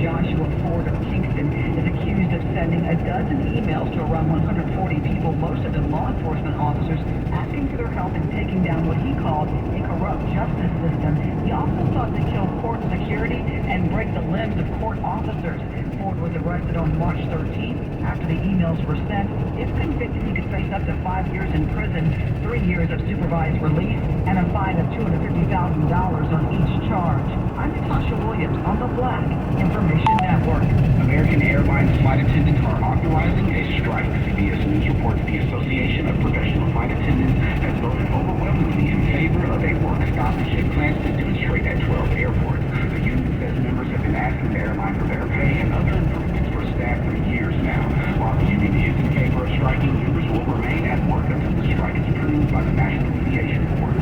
Joshua Ford of Kingston is accused of sending a dozen emails to around 140 people, most of them law enforcement officers, asking for their help in taking down what he called a corrupt justice system. He also sought to kill court security and break the limbs of court officers. Ford was arrested on March 13th after the emails were sent. If convicted, he could face up to 5 years in prison, 3 years of supervised release, and a fine of $250,000 on each charge. I'm Natasha Williams on the Black Information Network. American Airlines flight attendants are authorizing a strike. CBS News reports the Association of Professional Flight Attendants has voted overwhelmingly in favor of a work stoppage and plans to demonstrate at 12 airports. The union says members have been asking the airline for better pay and other improvements for staff for years now. While the union is in favor of striking, members will remain at work until the strike is approved by the National Mediation Board.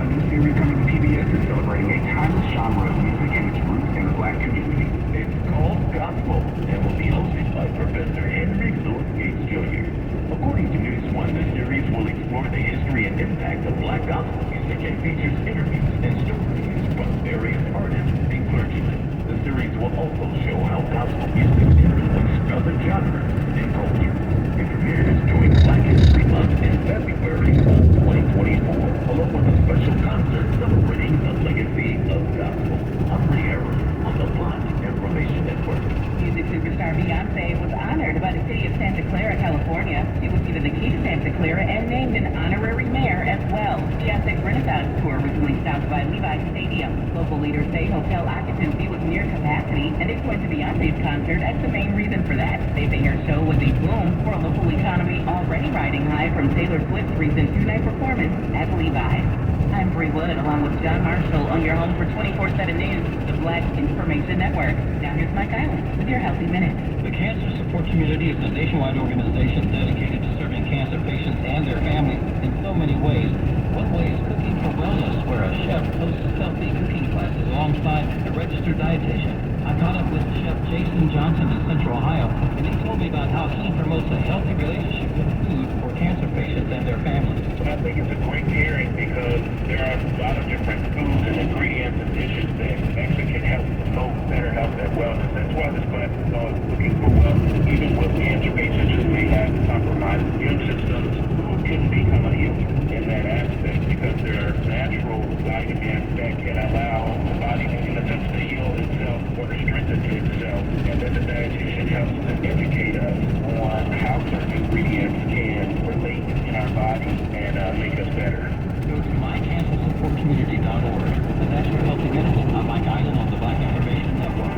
A new series coming to PBS is celebrating a timeless genre of music and its roots in the Black community. It's called Gospel and will be hosted by Professor Henry Louis Gates Jr. According to News One, the series will explore the history and impact of Black gospel music and features interviews and stories from various artists and clergymen. The series will also show how gospel music influenced other genres and culture. It premieres during Black History Month in February of 2024, along with a special concert celebrating the legacy of gospel. I'm Ray Harris on the Black Information Network. Music superstar Beyonce was honored by the city of Santa Clara, California. She was given the key to Santa Clara and named an honorary mayor as well. Beyonce's Renaissance tour recently stopped by Levi's Stadium. Local leaders say hotel occupancy was near capacity, and they point to Beyonce's concert as the main reason for that. They say her show was a boom for a local economy already riding high from Taylor Swift's recent two-night performance at Levi's. I'm Bree Wood, along with John Marshall, on your home for 24/7 News, the Black Information Network. Now here's Mike Island with your Healthy Minute. The Cancer Support Community is a nationwide organization dedicated to serving cancer patients and their families in so many ways. One way is Cooking for Wellness, where a chef hosts healthy cooking classes alongside a registered dietitian. I caught up with Chef Jason Johnson in Central Ohio, and he told me about how he promotes a healthy relationship with food for cancer patients and their families. I think it's a great pairing because there are a lot of different foods and ingredients and dishes that actually can help promote better health and wellness. That's why this class is called Cooking for Wellness. Even with cancer patients who may have compromised immune systems, who can become a healer in that aspect because there are natural vitamins that can allow the body to heal itself or to strengthen itself. And then the dietitian helps to educate us on how certain ingredients can relate in our body and make us better. Go to mycancersupportcommunity.org. And that's your Healthy Minute. I'm Mike Island on the Black Information Network.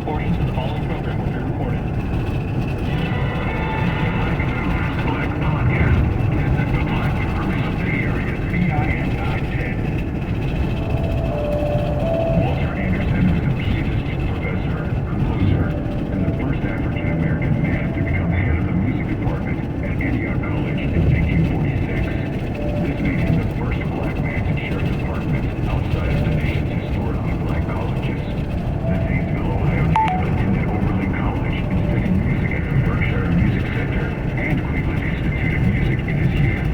Portions of the following program will be recorded. Black Podcast. This is the Black Information Bay Area CIN 910. Walter Anderson was a pianist, professor, composer, and the first African-American man to become head of the music department at Antioch College in 1946. This made him the first black man to chair a department outside of the nation's historically black colleges. The Zanesville, Ohio native attended Oberlin College and studied music at the Berkshire Music Center and Cleveland Institute of Music in his youth.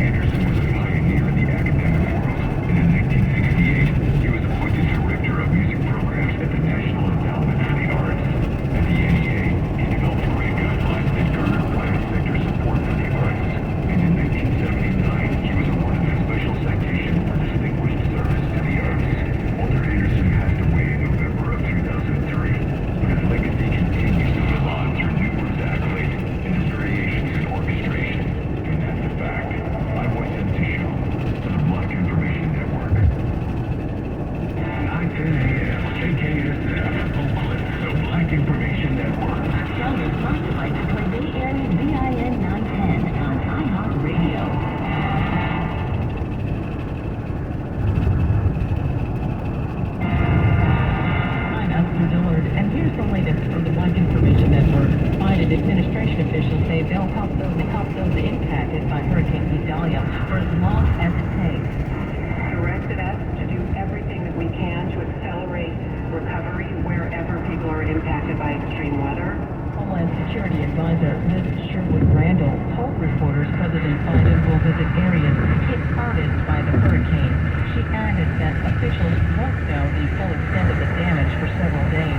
Anderson was a pioneer in the academic world, and in 1968, he was appointed director of music programs at the National Endowment for the Arts. At the NEA, he developed grant guidelines that garnered private sector support for the arts. And in 1979, he was awarded a special citation for distinguished service to the arts. Walter Anderson passed away in November of 2003, but his legacy continues to live on through numerous accolades and his variations in orchestration. And that's a fact. I want him to show for the Black Information Network. 9:10 a.m. KKSF, Oakland, the Black Information Network. Show is sponsored by Detroit Bay Area VIN 910 on iHeartRadio. I'm Esther Dillard, and here's the latest from the Black Information Network. Biden administration officials say they'll help those impacted by Hurricane Idalia for as long as it takes. Directed us to do everything that we can to accelerate recovery wherever people are impacted by extreme weather. Homeland Security Advisor Liz Sherwood Randall told reporters President Biden will visit areas hit hardest by the hurricane. She added that officials officials won't know the full extent of the damage for several days.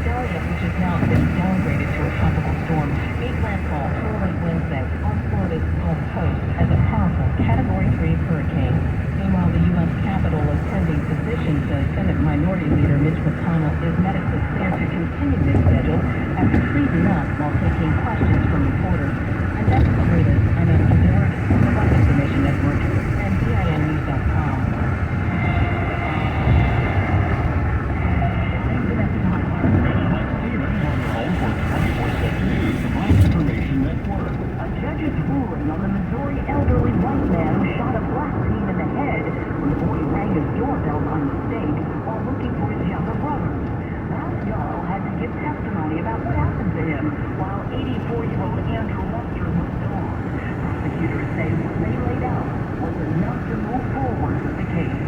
Vallejo, which has now been downgraded to a tropical storm, made landfall late Wednesday on Florida's Gulf Coast as a powerful Category 3 hurricane. Meanwhile, the U.S. Capitol attending physician says Senate Minority Leader Mitch McConnell is medically clear to continue his schedule after freezing up while taking questions from reporters. And that's the latest. I'm Esther Dillard from the Black Information Network and BINnews.com. A judge's ruling on the Missouri elderly white man who shot a black teen in the head when the boy rang his doorbell by mistake while looking for his younger brother. Ralph Yarl had to give testimony about what happened to him while 84-year-old Andrew Lester moved on. Prosecutors say what they laid out was enough to move forward with the case.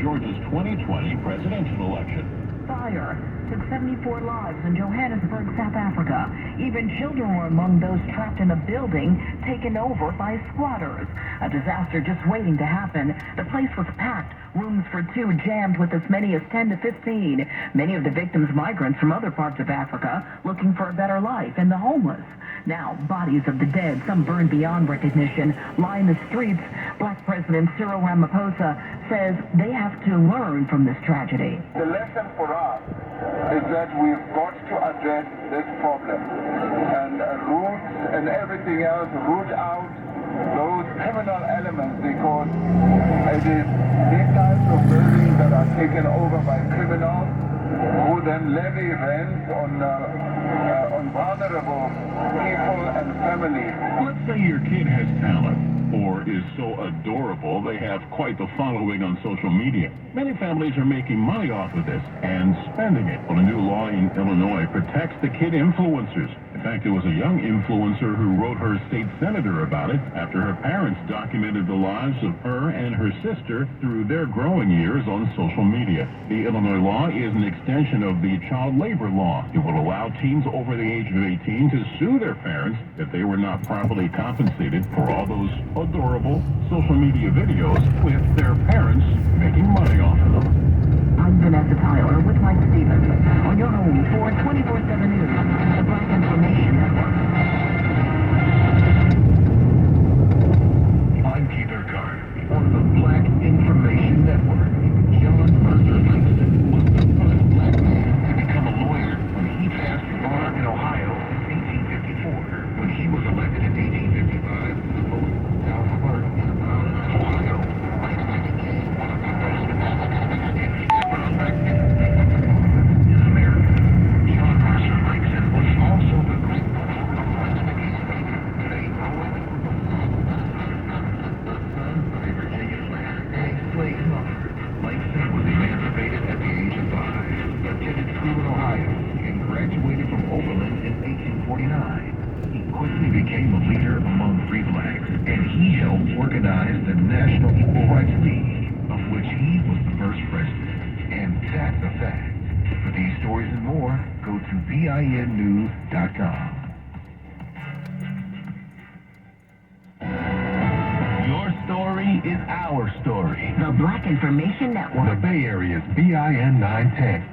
Georgia's 2020 presidential election. Fire took 74 lives in Johannesburg, South Africa. Even children were among those trapped in a building taken over by squatters. A disaster just waiting to happen. The place was packed, rooms for two jammed with as many as 10 to 15. Many of the victims migrants from other parts of Africa looking for a better life, and the homeless. Now, bodies of the dead, some burned beyond recognition, lie in the streets. Black President Cyril Ramaphosa says they have to learn from this tragedy. The lesson for us is that we've got to address this problem and root and everything else, root out those criminal elements, because it is these types of buildings that are taken over by criminals who then levy rents on vulnerable people and families. Let's say your kid has talent or is so adorable they have quite the following on social media. Many families are making money off of this and spending it. Well, a new law in Illinois protects the kid influencers. In fact, there was a young influencer who wrote her state senator about it after her parents documented the lives of her and her sister through their growing years on social media. The Illinois law is an extension of the child labor law. It will allow teens over the age of 18 to sue their parents if they were not properly compensated for all those adorable social media videos with their parents making money off of them. I'm Vanessa Tyler with Mike Stevens on your home for 24/7 News, the Black Information Network. I'm Keith Urquhart on the Black Information Network. John Mercer Langston was the first black man to become a lawyer when he passed the bar in Ohio in 1854. When he was elected in 1855 to the vote down for birth in Ohio, Langston became one of the most prospective in America. John Mercer Langston was also the great poet of Langston State, today growing the son of a Virginia planter and a slave mother. Langston was emancipated at the age of 5, attended school in Ohio, and graduated from Oberlin in 1849. He quickly became a leader among free blacks, and he helped organize the National Equal Rights League, of which he was the first president. And that's a fact. For these stories and more, go to BINnews.com. Your story is our story. The Black Information Network. The Bay Area's BIN 910.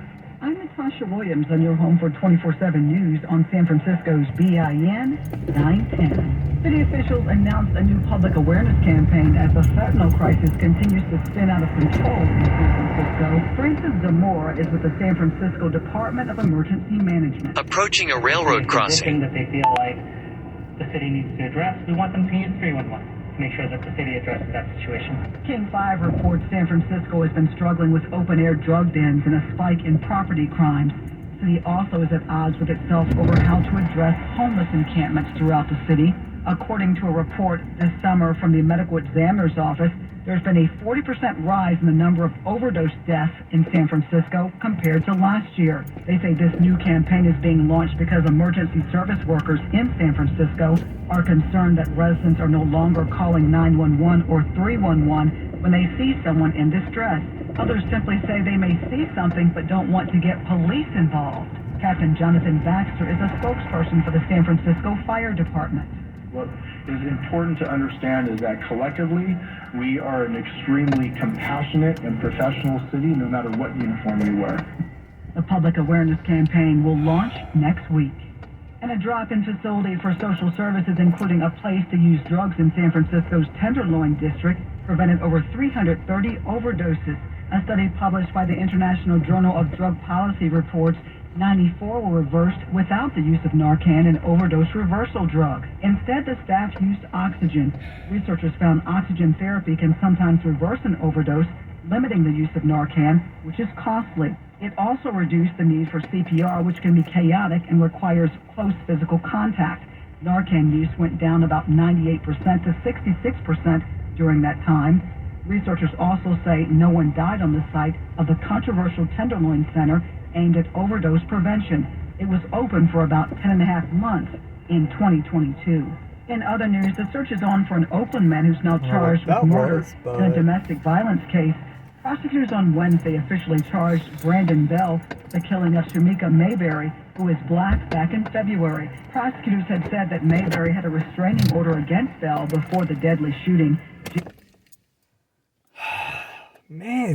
I'm Natasha Williams on your home for 24/7 news on San Francisco's BIN 910. City officials announced a new public awareness campaign as the fentanyl crisis continues to spin out of control in San Francisco. Francis Zamora is with the San Francisco Department of Emergency Management. Approaching a railroad crossing. That they feel like the city needs to address, we want them to use 311 to make sure that the city addresses that situation. King 5 reports San Francisco has been struggling with open-air drug dens and a spike in property crimes. The city also is at odds with itself over how to address homeless encampments throughout the city. According to a report this summer from the medical examiner's office, there's been a 40% rise in the number of overdose deaths in San Francisco compared to last year. They say this new campaign is being launched because emergency service workers in San Francisco are concerned that residents are no longer calling 911 or 311 when they see someone in distress. Others simply say they may see something but don't want to get police involved. Captain Jonathan Baxter is a spokesperson for the San Francisco Fire Department. What is important to understand is that collectively, we are an extremely compassionate and professional city, no matter what uniform we wear. The public awareness campaign will launch next week. And a drop-in facility for social services, including a place to use drugs in San Francisco's Tenderloin district, prevented over 330 overdoses. A study published by the International Journal of Drug Policy reports 94 were reversed without the use of Narcan, an overdose reversal drug. Instead, the staff used oxygen. Researchers found oxygen therapy can sometimes reverse an overdose, limiting the use of Narcan, which is costly. It also reduced the need for CPR, which can be chaotic and requires close physical contact. Narcan use went down about 98% to 66% during that time. Researchers also say no one died on the site of the controversial Tenderloin Center aimed at overdose prevention. It was open for about 10.5 months in 2022. In other news, the search is on for an Oakland man who's now charged with murder in a domestic violence case. Prosecutors on Wednesday officially charged Brandon Bell with the killing of Shamika Mayberry, who is black, back in February. Prosecutors had said that Mayberry had a restraining order against Bell before the deadly shooting. Man,